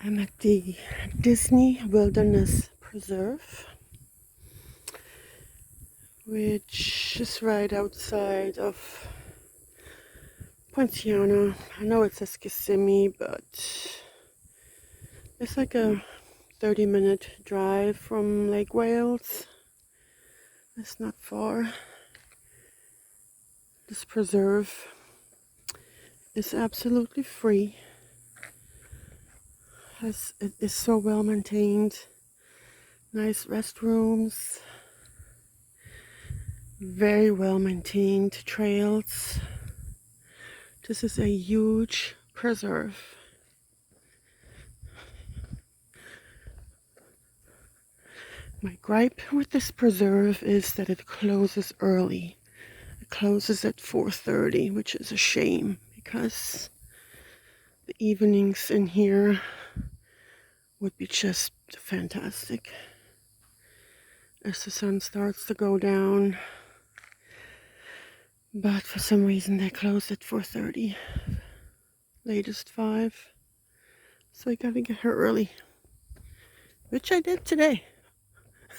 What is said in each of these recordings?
I'm at the Disney Wilderness Preserve, which is right outside of Poinciana. I know it says Kissimmee, but it's like a 30-minute drive from Lake Wales. It's not far. This preserve is absolutely free. It is so well maintained. Nice restrooms, very well maintained trails. This is a huge preserve. My gripe with this preserve is that it closes early. It closes at 4:30, which is a shame because the evenings in here would be just fantastic as the sun starts to go down. But for some reason they close at 4:30, latest 5. So I gotta get here early, which I did today.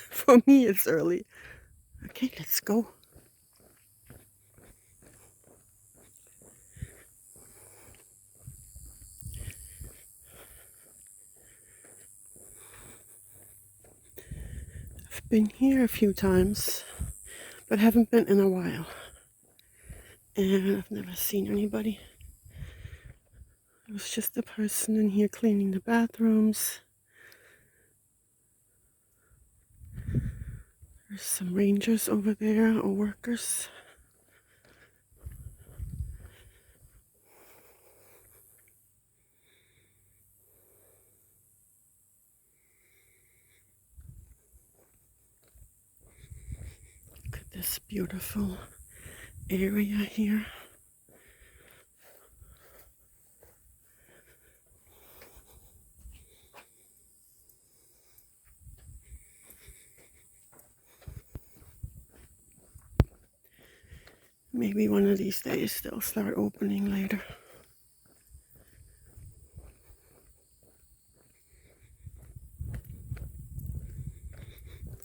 For me, it's early. Okay, let's go. I've been here a few times, but haven't been in a while. And I've never seen anybody. It was just a person in here cleaning the bathrooms. There's some rangers over there, or workers. Look at this beautiful area here. Maybe one of these days they'll start opening later.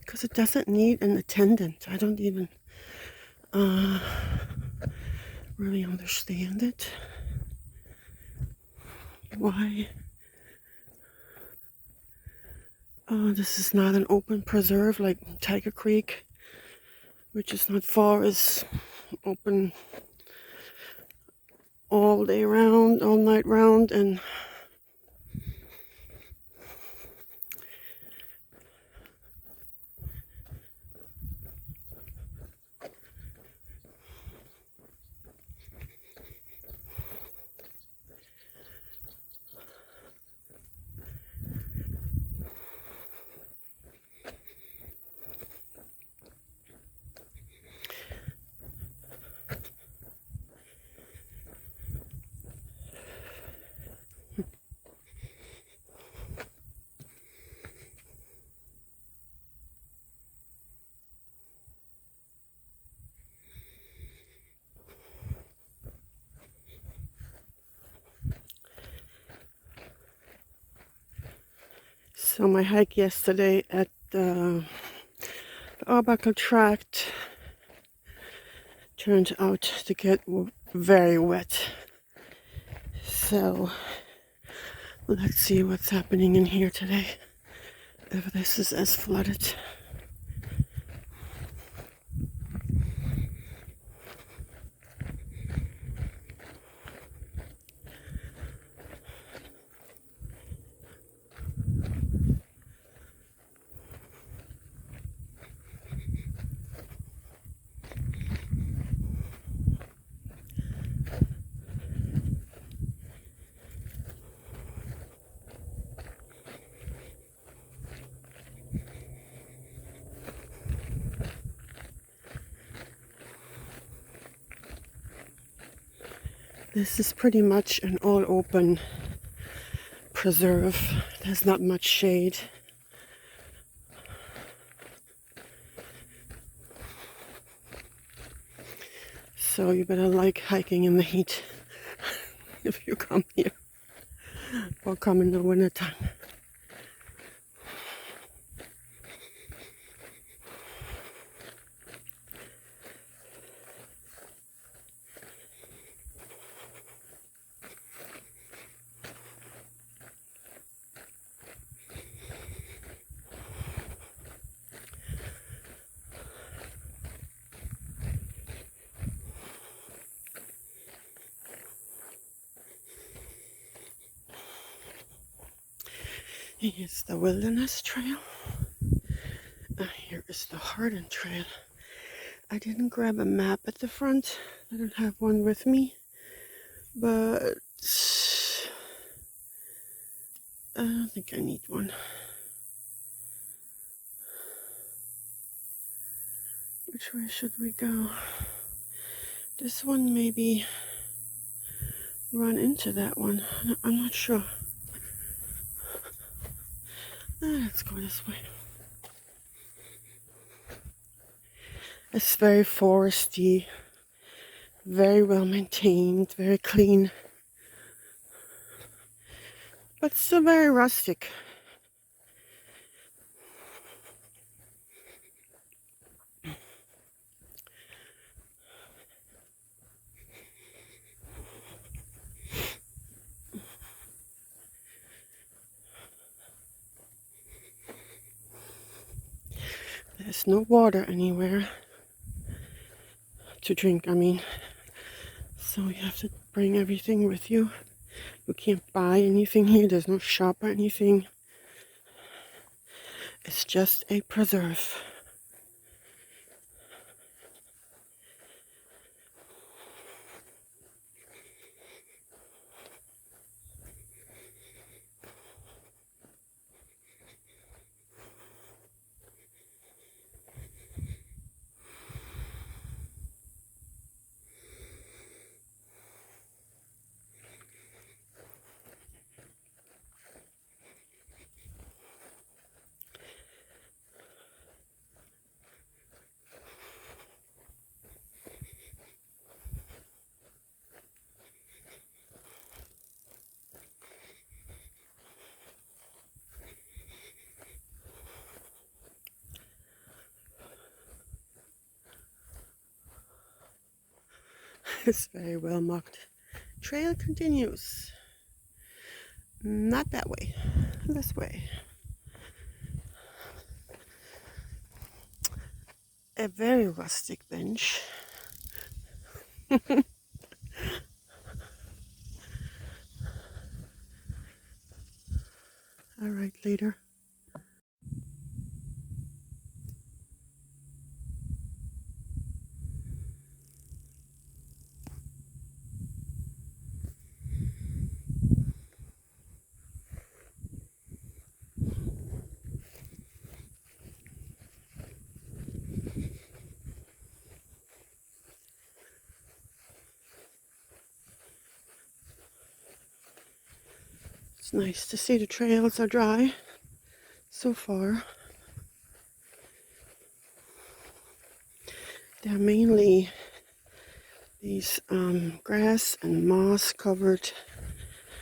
Because it doesn't need an attendant. I don't even really understand it. Why? This is not an open preserve like Tiger Creek, which is not far, is open all day round, all night round, and so my hike yesterday at the Arbuckle Tract turned out to get very wet. So let's see what's happening in here today, if this is as flooded. This is pretty much an all open preserve. There's not much shade. So you better like hiking in the heat if you come here. will come in the wintertime. Here's the Wilderness Trail. Here is the Hardin Trail. I didn't grab a map at the front. I don't have one with me. But I don't think I need one. Which way should we go? This one maybe run into that one. I'm not sure. Let's go this way. It's very foresty, very well maintained, very clean, but still very rustic. There's no water anywhere to drink, so you have to bring everything with you. You can't buy anything here. There's no shop or anything. It's just a preserve. It's very well marked. Trail continues. Not that way. This way. A very rustic bench. All right, later. It's nice to see the trails are dry so far. They're mainly these grass and moss covered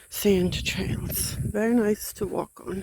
sand trails. Very nice to walk on.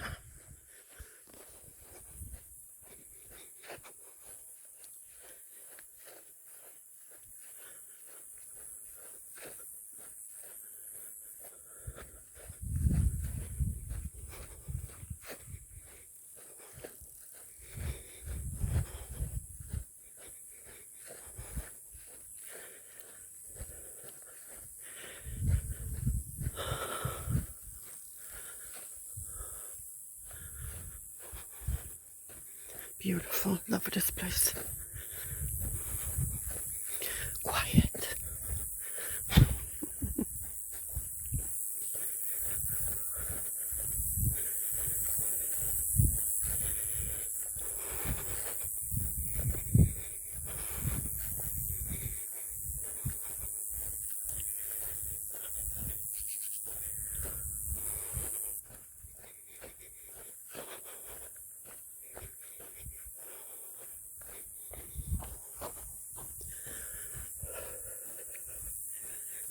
Beautiful. Love this place. Quiet.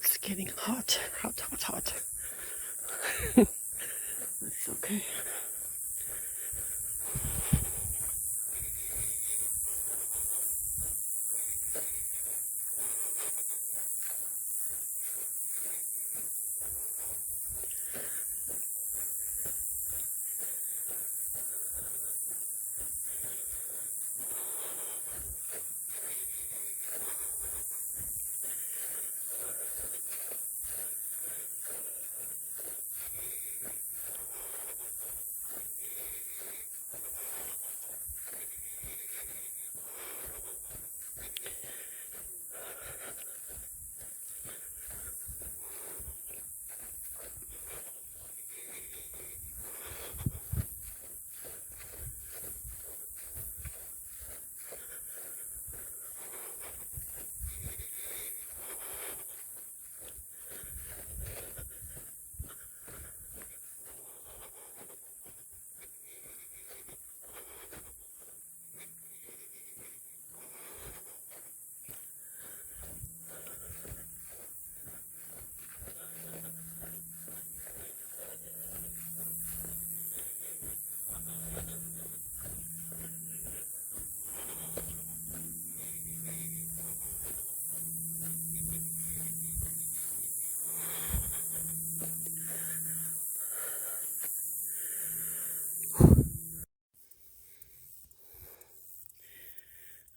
It's getting hot. Hot, hot, hot. Okay.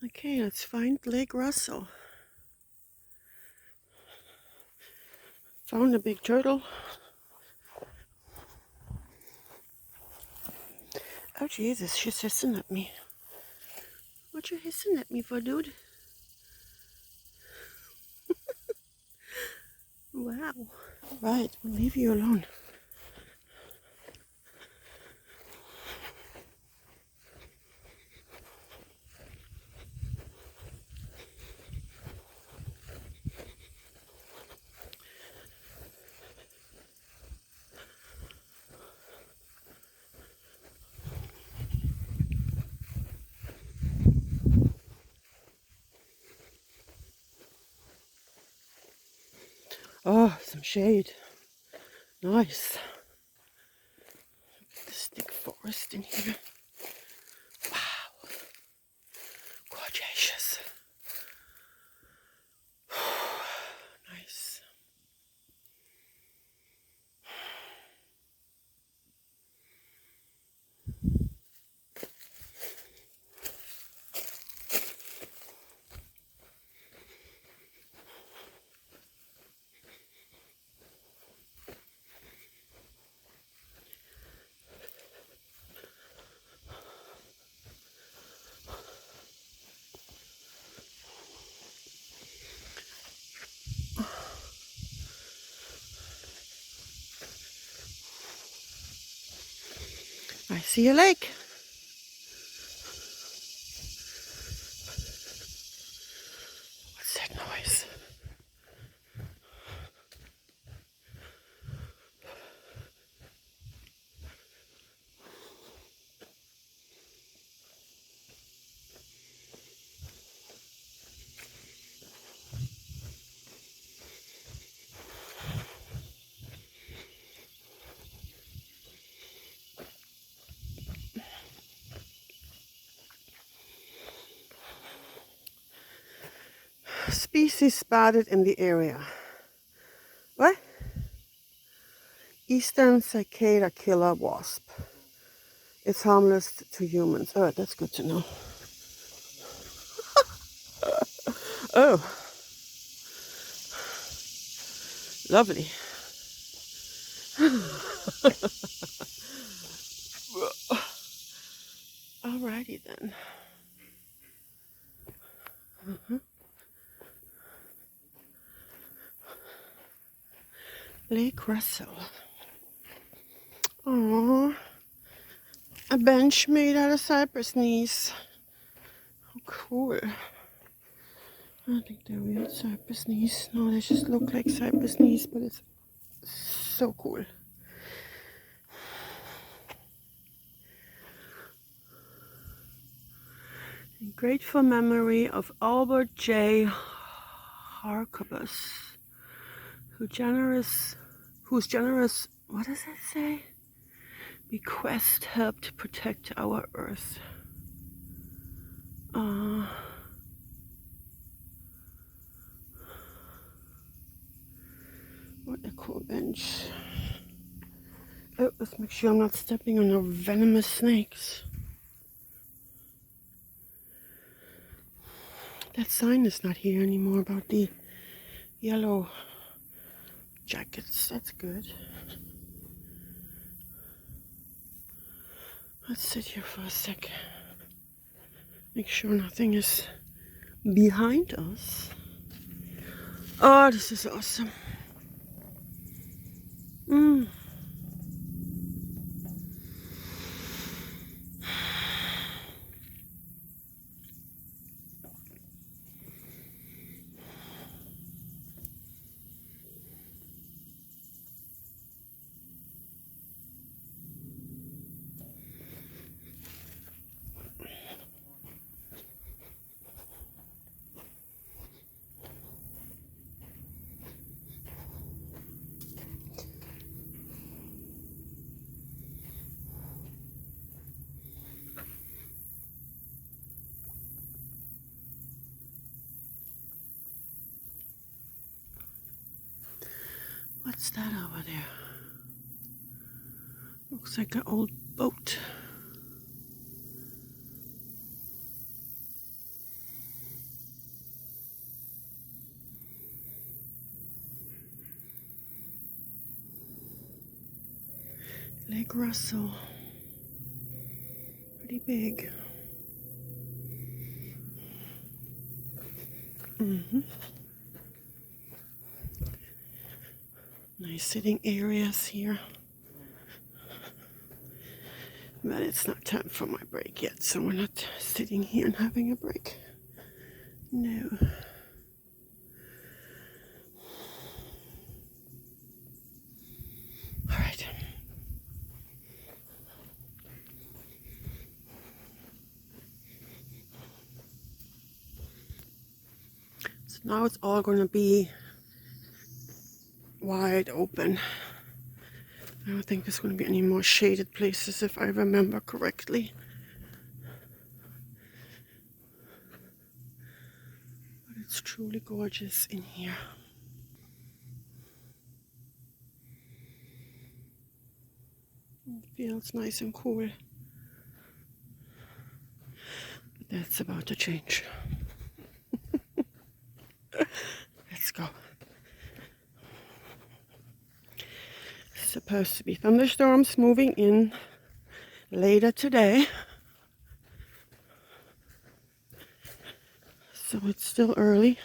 Okay, let's find Lake Russell. Found a big turtle. Oh Jesus, she's hissing at me. What you hissing at me for, dude? Wow. Right, we'll leave you alone. Oh, some shade. Nice. This thick forest in here. Wow. Gorgeous. Nice. I see a lake. What's that noise? Species spotted in the area. What? Eastern cicada killer wasp. It's harmless to humans. Oh, that's good to know. Oh, lovely. Alrighty then. Lake Russell. Aww. A bench made out of cypress knees. How cool. I don't think they're real cypress knees. No, they just look like cypress knees, but it's so cool. In grateful memory of Albert J. Harkabus, whose generous, what does that say? Request help to protect our Earth. What a cool bench. Oh, let's make sure I'm not stepping on no venomous snakes. That sign is not here anymore about the yellow jackets. That's good. Let's sit here for a sec. Make sure nothing is behind us. Oh, this is awesome. What's that over there? Looks like an old boat. Lake Russell. Pretty big. Nice sitting areas here. But it's not time for my break yet, so we're not sitting here and having a break. No. All right. So now it's all going to be wide open. I don't think there's going to be any more shaded places if I remember correctly. But it's truly gorgeous in here. It feels nice and cool. But that's about to change. Let's go. Supposed to be thunderstorms moving in later today. So it's still early.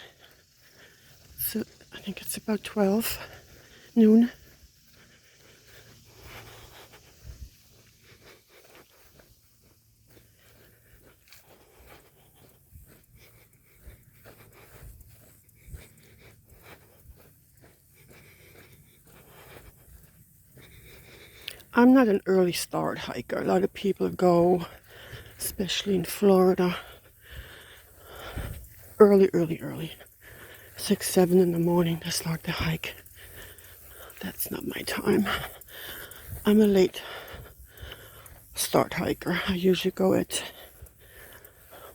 So I think it's about 12 noon. I'm not an early start hiker. A lot of people go, especially in Florida, early. 6, 7 in the morning to start the hike. That's not my time. I'm a late start hiker. I usually go at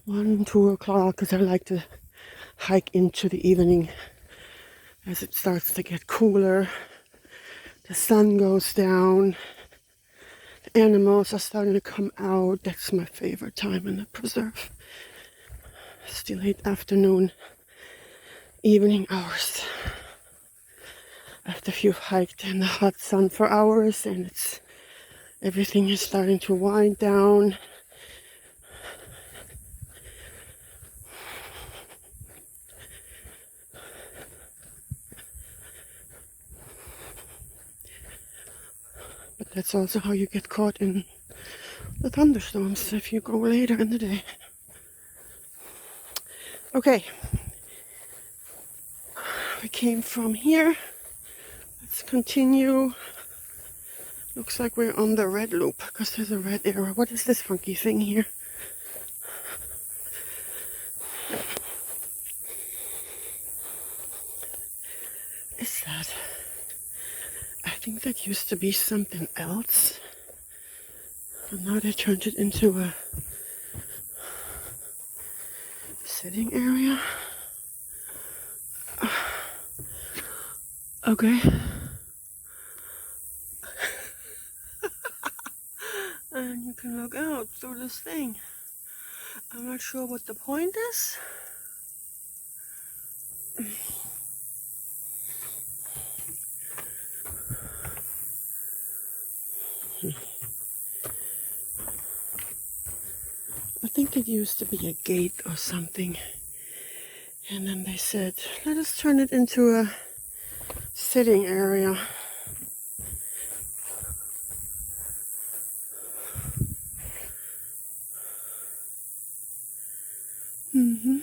1, 2 o'clock because I like to hike into the evening as it starts to get cooler. The sun goes down. The animals are starting to come out. That's my favorite time in the preserve. It's the late afternoon, evening hours. After you've hiked in the hot sun for hours and everything is starting to wind down. But that's also how you get caught in the thunderstorms if you go later in the day. Okay, we came from here. Let's continue. Looks like we're on the red loop because there's a red arrow. What is this funky thing here? Is that? I think that used to be something else. And now they turned it into a sitting area. Okay. And you can look out through this thing. I'm not sure what the point is. I think it used to be a gate or something. And then they said, let us turn it into a sitting area. Mm-hmm.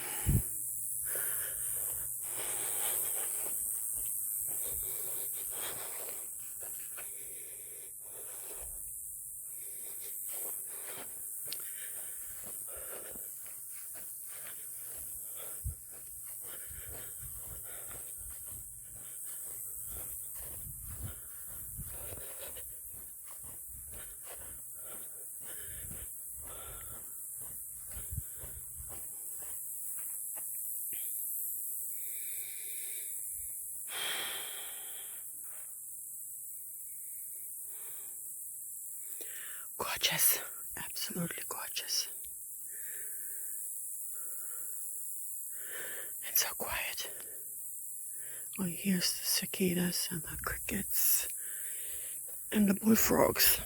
Gorgeous. Absolutely gorgeous. And so quiet. Oh, here's the cicadas and the crickets and the bullfrogs.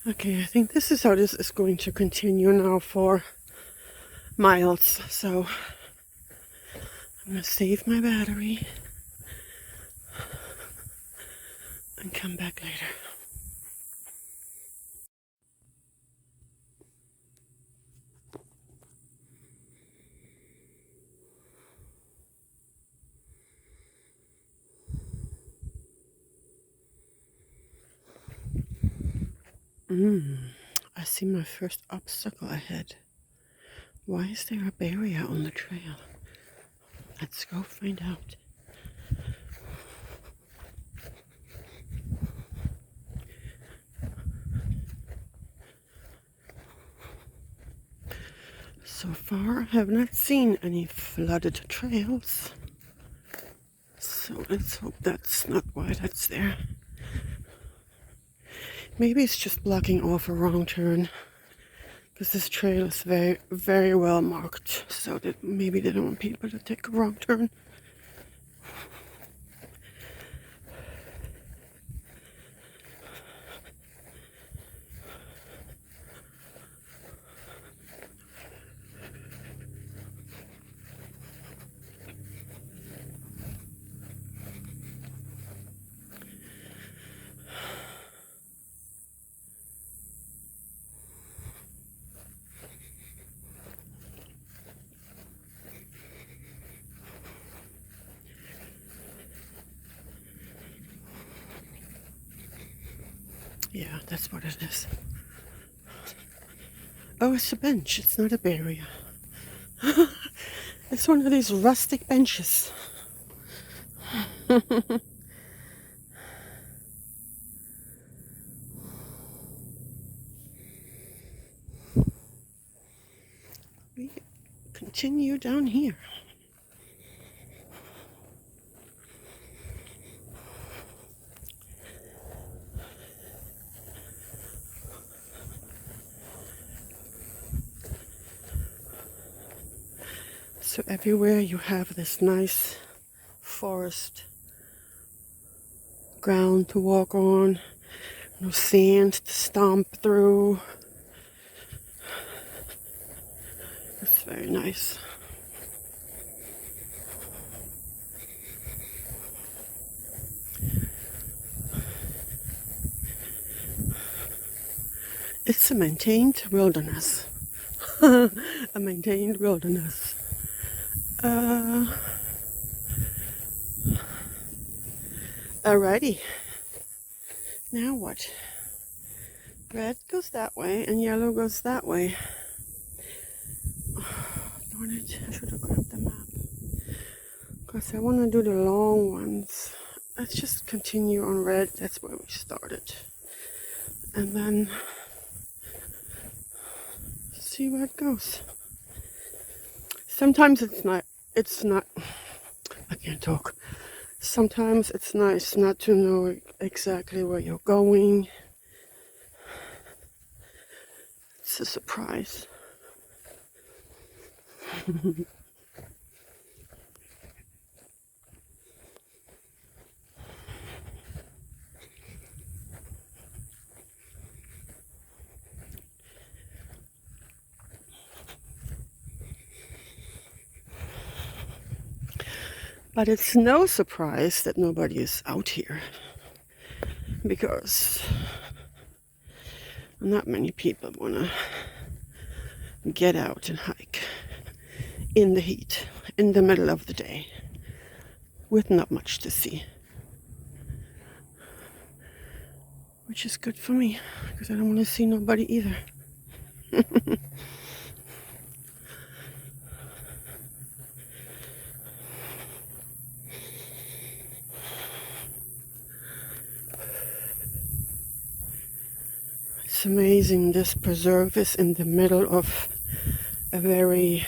Okay, I think this is how this is going to continue now for miles. So I'm going to save my battery and come back later. I see my first obstacle ahead. Why is there a barrier on the trail? Let's go find out. So far, I have not seen any flooded trails. So let's hope that's not why that's there. Maybe it's just blocking off a wrong turn. Because this trail is very, very well marked. So that maybe they don't want people to take a wrong turn. Yeah, that's what it is. Oh, it's a bench. It's not a barrier. It's one of these rustic benches. We continue down here. So everywhere you have this nice forest ground to walk on, no sand to stomp through. It's very nice. It's a maintained wilderness. A maintained wilderness. Alrighty. Now what? Red goes that way and yellow goes that way. Oh, darn it, I should have grabbed the map. Because I want to do the long ones. Let's just continue on red. That's where we started. And then see where it goes. Sometimes it's not, I can't talk. Sometimes it's nice not to know exactly where you're going. It's a surprise. But it's no surprise that nobody is out here, because not many people want to get out and hike in the heat, in the middle of the day, with not much to see. Which is good for me, because I don't want to see nobody either. It's amazing, this preserve is in the middle of a very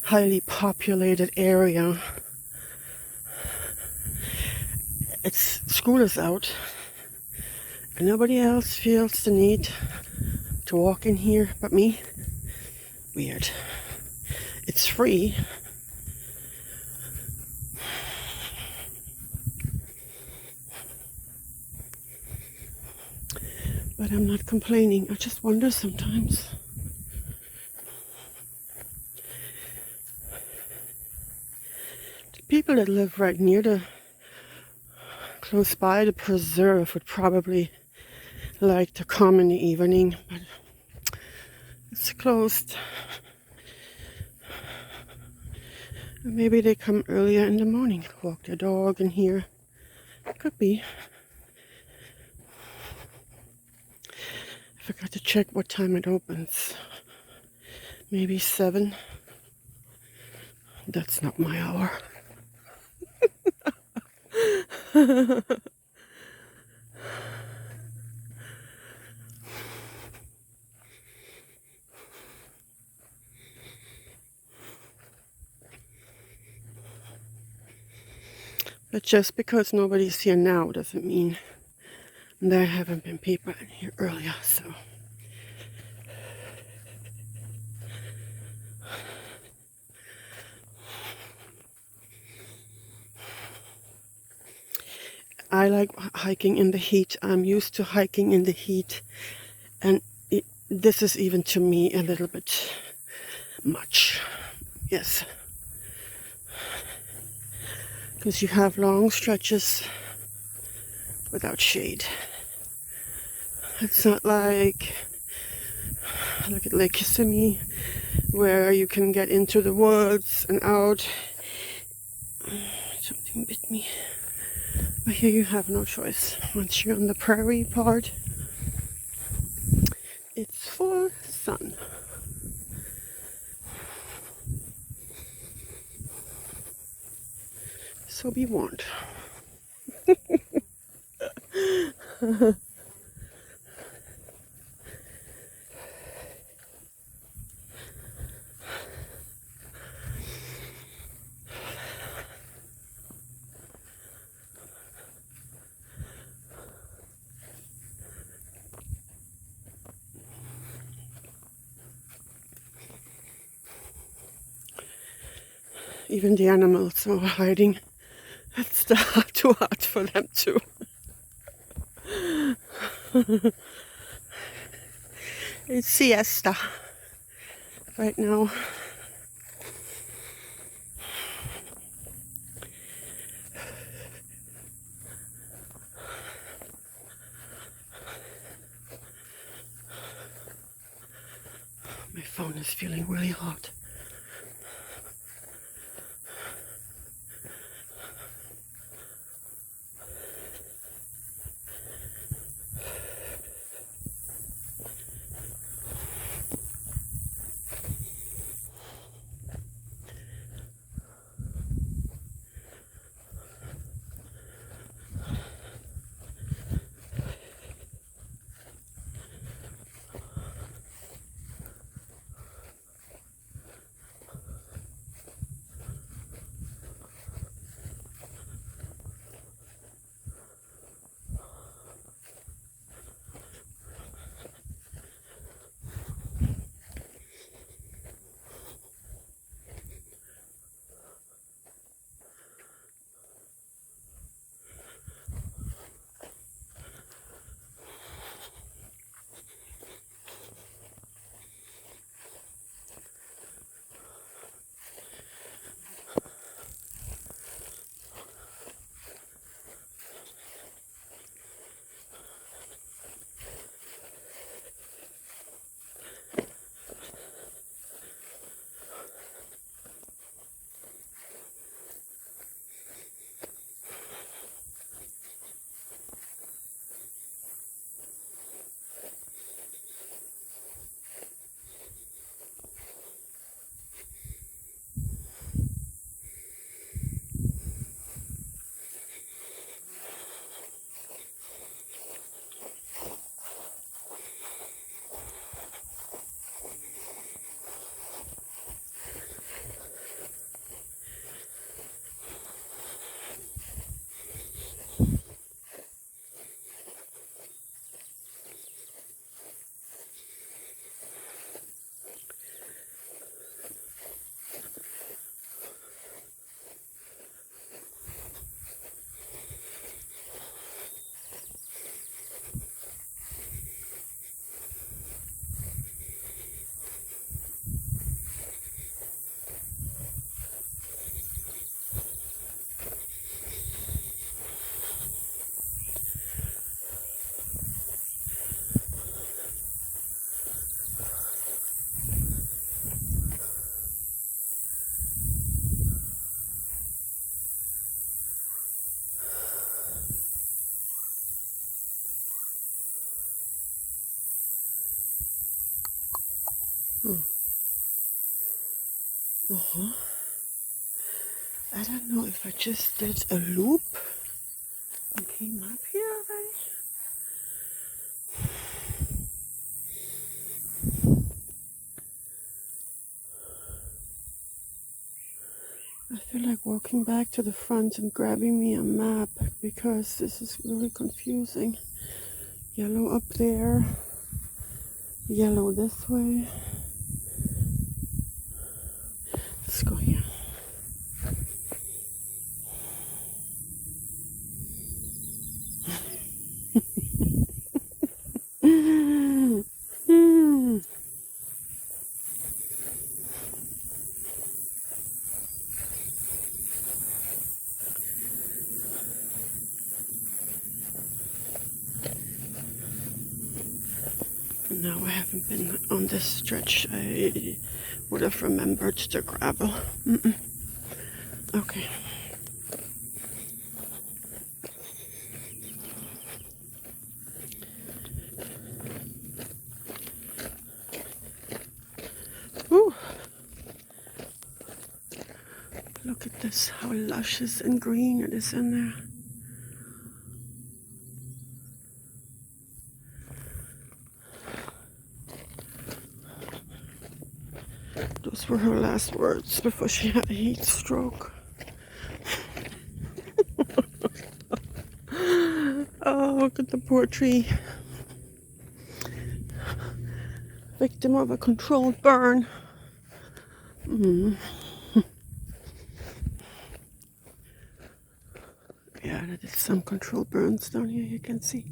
highly populated area. School is out and nobody else feels the need to walk in here but me. Weird. It's free. But I'm not complaining. I just wonder sometimes. The people that live right near close by the preserve would probably like to come in the evening, but it's closed. Maybe they come earlier in the morning, walk their dog in here. Could be. I forgot to check what time it opens. Maybe 7. That's not my hour. But just because nobody's here now doesn't mean there haven't been people in here earlier, so. I like hiking in the heat. I'm used to hiking in the heat, and this is even to me a little bit much. Yes. Because you have long stretches without shade. It's not like at Lake Kissimmee, where you can get into the woods and out. Something bit me. But here you have no choice. Once you're on the prairie part, it's full sun. So be warned. Even the animals are hiding. It's too hot for them too. It's siesta right now. My phone is feeling really hot. I don't know if I just did a loop and came up here already. I feel like walking back to the front and grabbing me a map because this is really confusing. Yellow up there, yellow this way. Let's go here. No, I haven't been on this stretch. I would have remembered the gravel. Okay. Ooh. Look at this, how luscious and green it is in there. Those were her last words before she had a heat stroke. Oh, look at the poor tree. Victim of a controlled burn. Yeah, that is some controlled burns down here, you can see.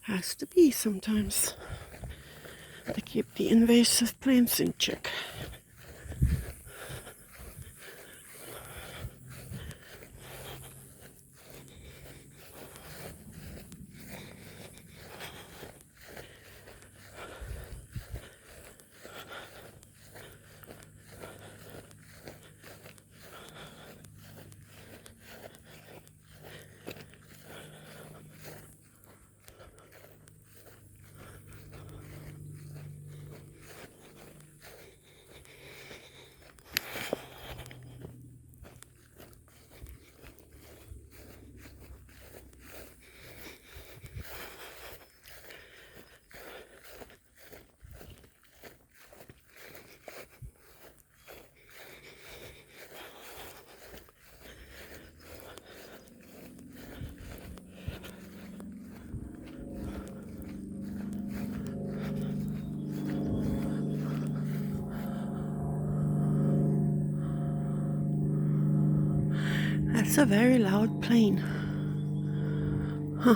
Has to be sometimes to keep the invasive plants in check. That's a very loud plane. Huh.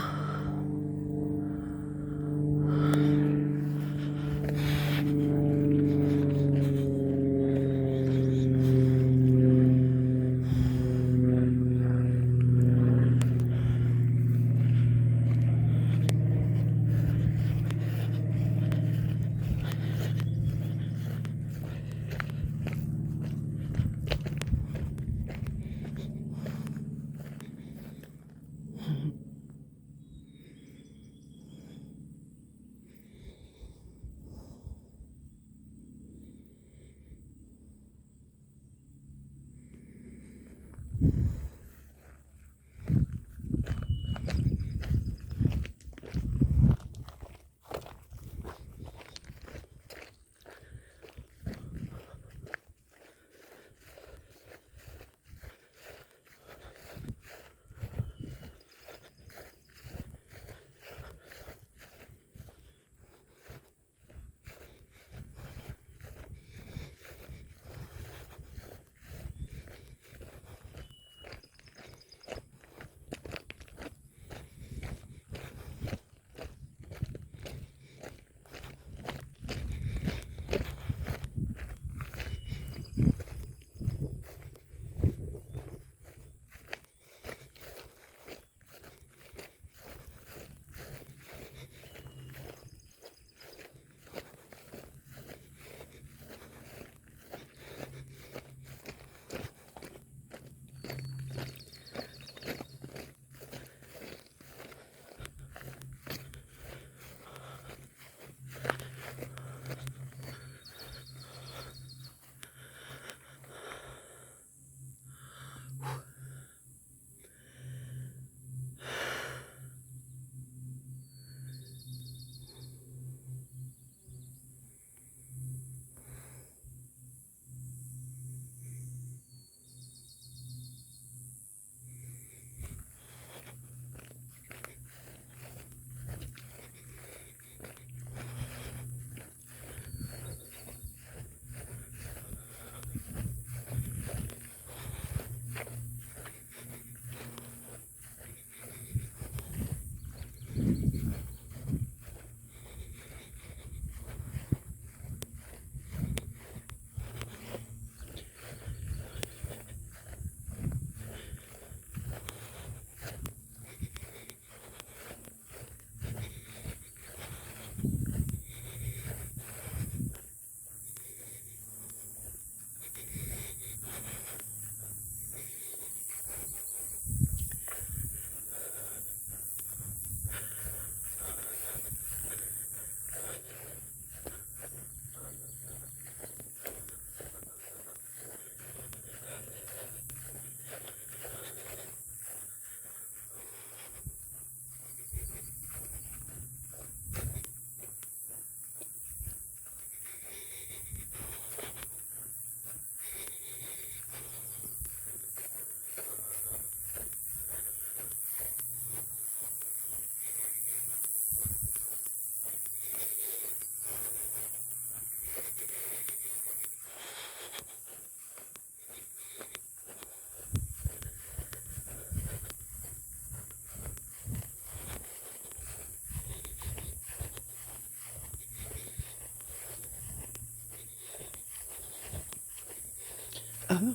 Oh,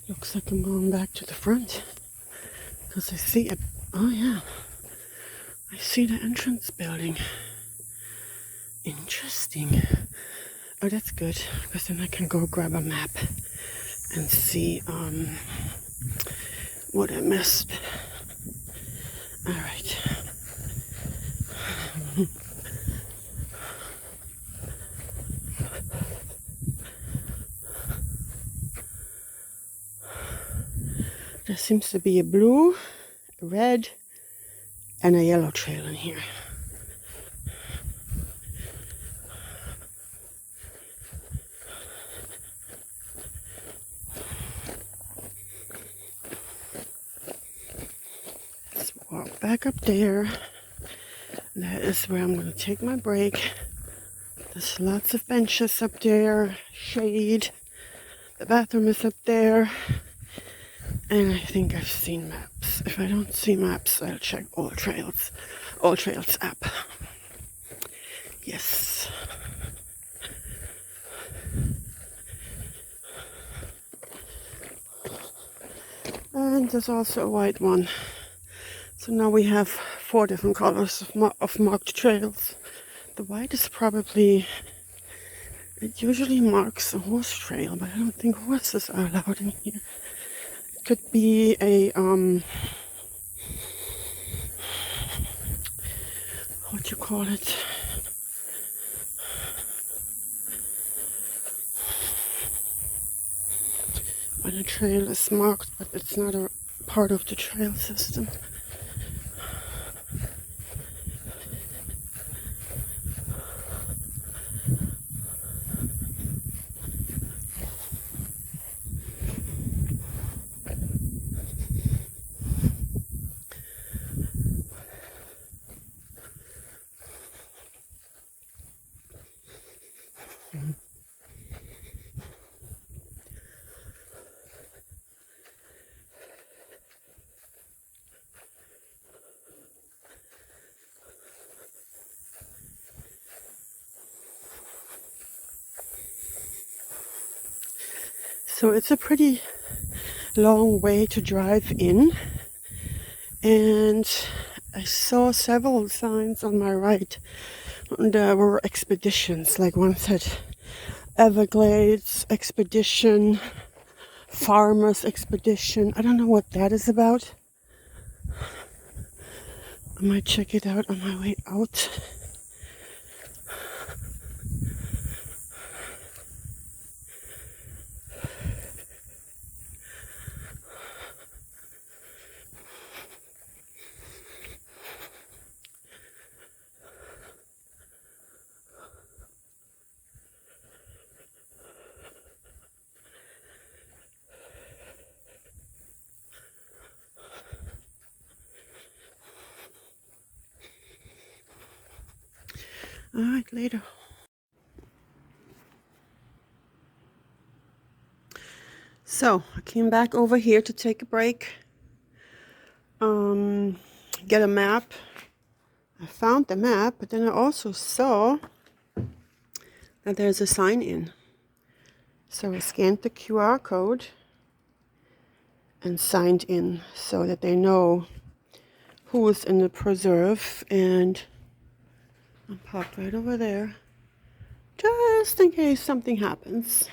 looks like I'm going back to the front because I see it. Oh yeah, I see the entrance building. Interesting. Oh, that's good because then I can go grab a map and see what I missed. All right. There seems to be a blue, a red, and a yellow trail in here. Let's walk back up there. That is where I'm going to take my break. There's lots of benches up there, shade. The bathroom is up there. And I think I've seen maps. If I don't see maps, I'll check All Trails app. Yes. And there's also a white one. So now we have 4 different colors of marked trails. The white is probably, it usually marks a horse trail, but I don't think horses are allowed in here. It could be a, what you call it? When a trail is marked, but it's not a part of the trail system. So it's a pretty long way to drive in, and I saw several signs on my right. There were expeditions, like one said Everglades Expedition, Farmers Expedition. I don't know what that is about. I might check it out on my way out. All right, later. So I came back over here to take a break, get a map. I found the map, but then I also saw that there's a sign in. So I scanned the QR code and signed in so that they know who is in the preserve, and I popped right over there just in case something happens.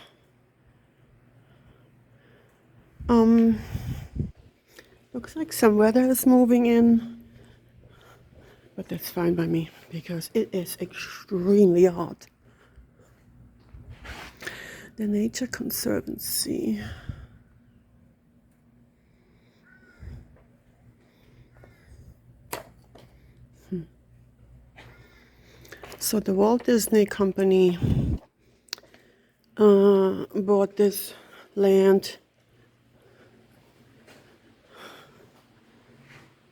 Looks like some weather is moving in, but that's fine by me because it is extremely hot. The Nature Conservancy. So the Walt Disney Company bought this land,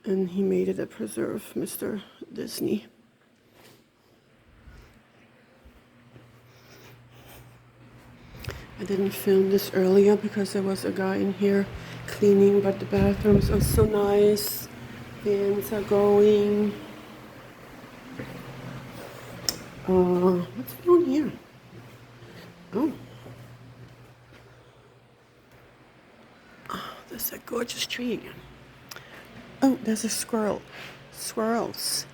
and he made it a preserve, Mr. Disney. I didn't film this earlier because there was a guy in here cleaning, but the bathrooms are so nice. Fans are going. What's down here? Oh. This is a gorgeous tree again. Oh, there's a squirrel. Squirrels.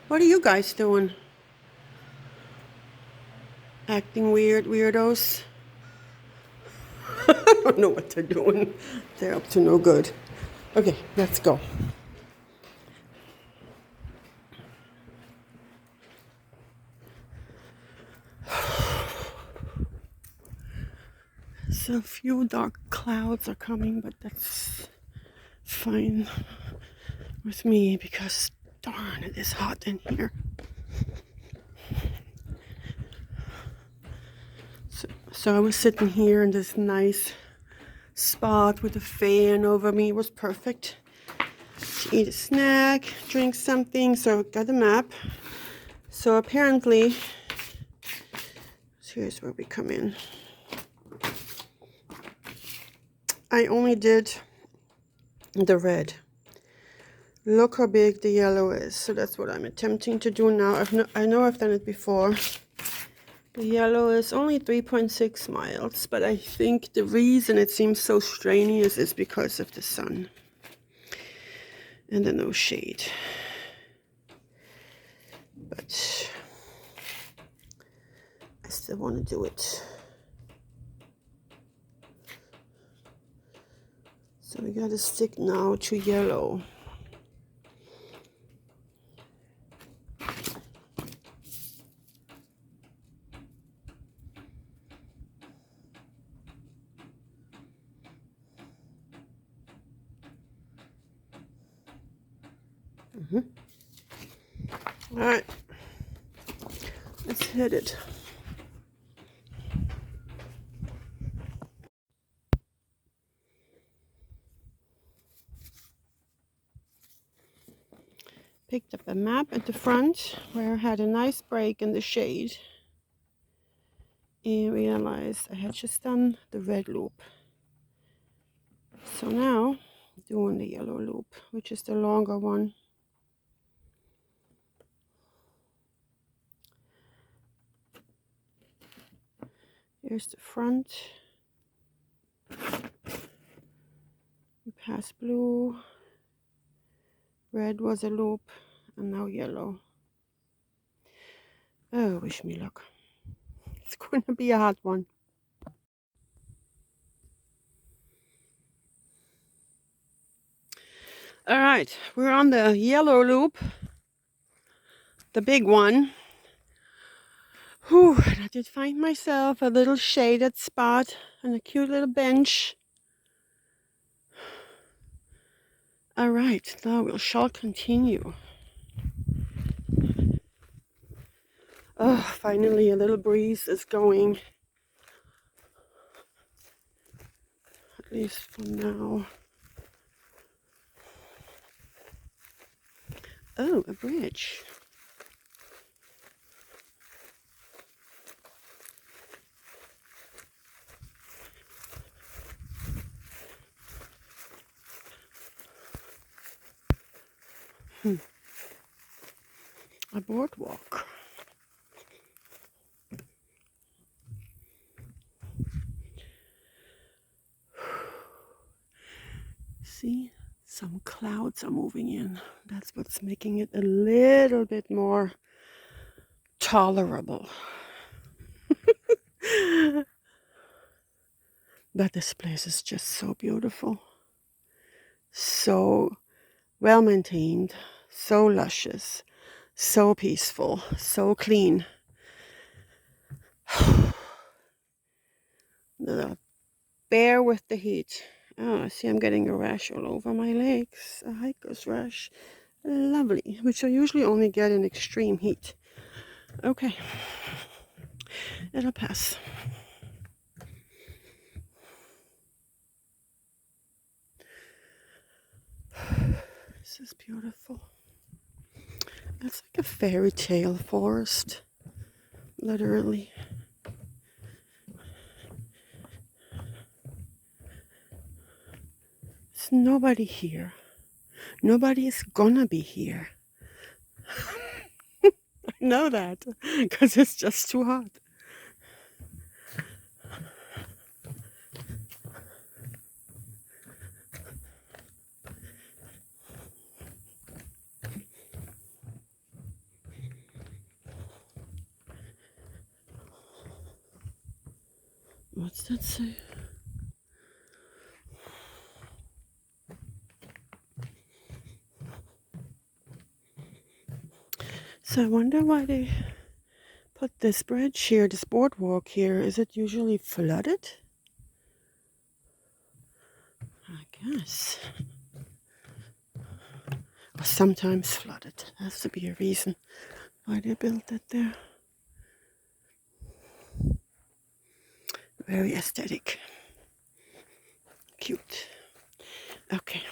What are you guys doing? Acting weird, weirdos? I don't know what they're doing. They're up to no good. Okay, let's go. So a few dark clouds are coming, but that's fine with me because darn, it is hot in here. So I was sitting here in this nice spot with a fan over me. It was perfect to eat a snack, drink something. So I got a map. So apparently, here's where we come in. I only did the red. Look how big the yellow is. So that's what I'm attempting to do now. I know I've done it before. The yellow is only 3.6 miles, but I think the reason it seems so strenuous is because of the sun and the no shade. But I still want to do it. So we got to stick now to yellow. All right, let's hit it. Picked up a map at the front where I had a nice break in the shade and realized I had just done the red loop. So now doing the yellow loop, which is the longer one. Here's the front. We passed blue. Red was a loop, and now yellow. Oh, wish me luck. It's going to be a hard one. All right, we're on the yellow loop, the big one. Whew, and I did find myself a little shaded spot and a cute little bench. All right, now we shall continue. Oh, finally a little breeze is going. At least for now. Oh, a bridge. A boardwalk. See, some clouds are moving in. That's what's making it a little bit more tolerable. But this place is just so beautiful. So well maintained, so luscious, so peaceful, so clean. Bear with the heat. Oh, I see I'm getting a rash all over my legs. A hiker's rash. Lovely, which I usually only get in extreme heat. Okay, it'll pass. This is beautiful. It's like a fairy tale forest, literally. There's nobody here. Nobody is gonna be here. I know that, because it's just too hot. What's that say? So I wonder why they put this bridge here, this boardwalk here. Is it usually flooded? I guess. Or sometimes flooded. Has to be a reason why they built it there. Very aesthetic. Cute. Okay.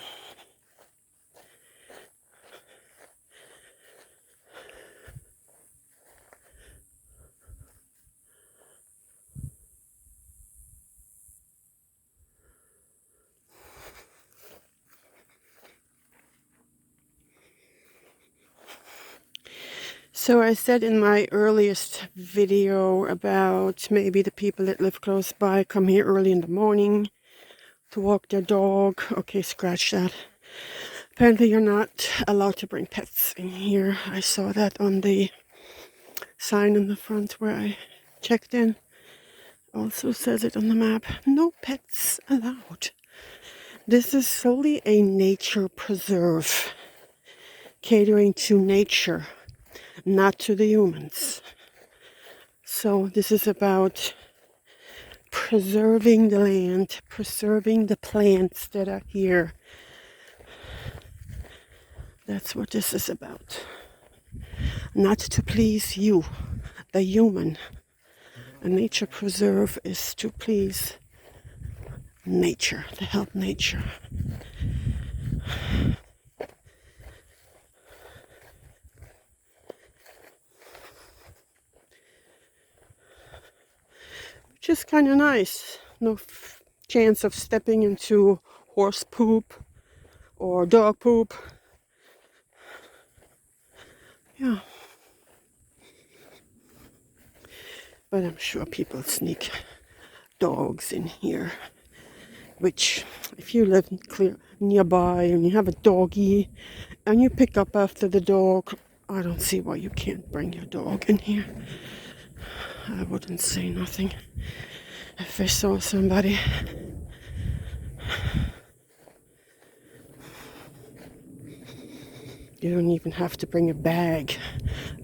So I said in my earliest video about maybe the people that live close by come here early in the morning to walk their dog. Okay, scratch that. Apparently you're not allowed to bring pets in here. I saw that on the sign in the front where I checked in. Also says it on the map. No pets allowed. This is solely a nature preserve, catering to nature, not to the humans. So this is about preserving the land, preserving the plants that are here. That's what this is about. Not to please you, the human. A nature preserve is to please nature, to help nature. Which is kind of nice. No chance of stepping into horse poop or dog poop. Yeah. But I'm sure people sneak dogs in here. Which, if you live nearby and you have a doggy and you pick up after the dog, I don't see why you can't bring your dog in here. I wouldn't say nothing if I saw somebody. You don't even have to bring a bag.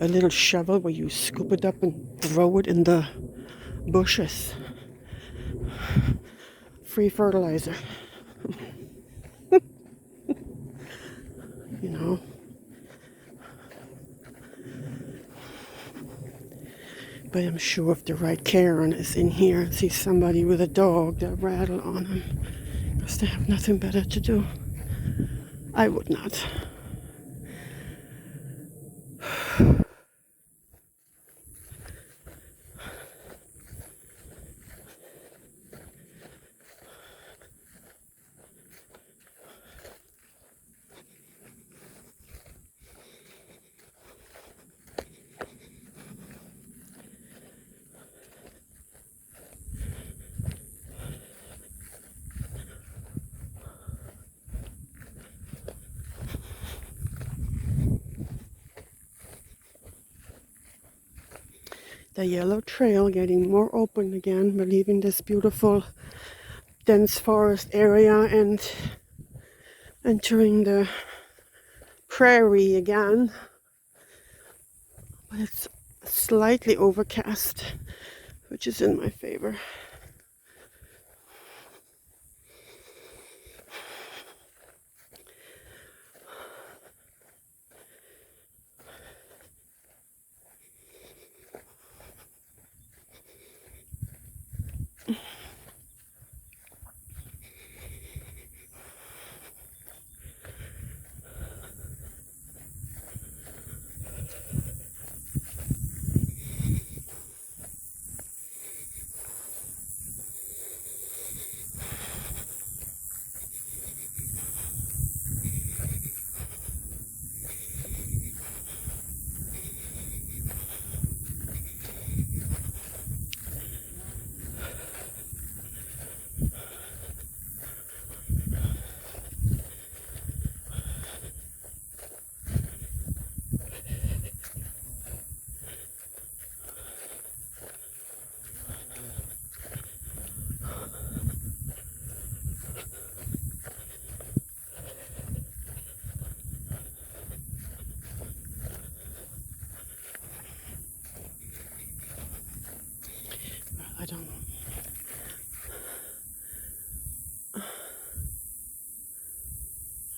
A little shovel where you scoop it up and throw it in the bushes. Free fertilizer. You know. But I'm sure if the right Karen is in here and sees somebody with a dog, they'll rattle on them. Because they have nothing better to do. I would not. The yellow trail getting more open again. We're leaving this beautiful dense forest area and entering the prairie again. But it's slightly overcast, which is in my favor.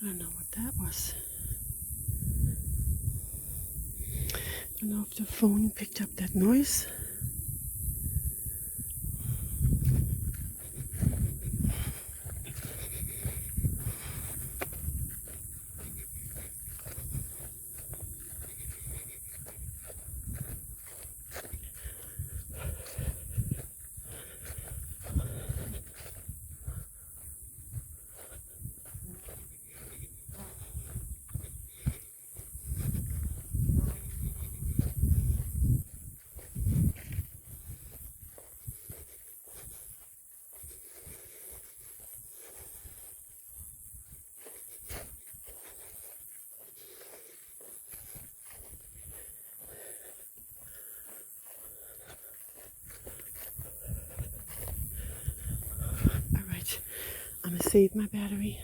don't know what that was. I don't know if the phone picked up that noise. All right, I'm gonna save my battery.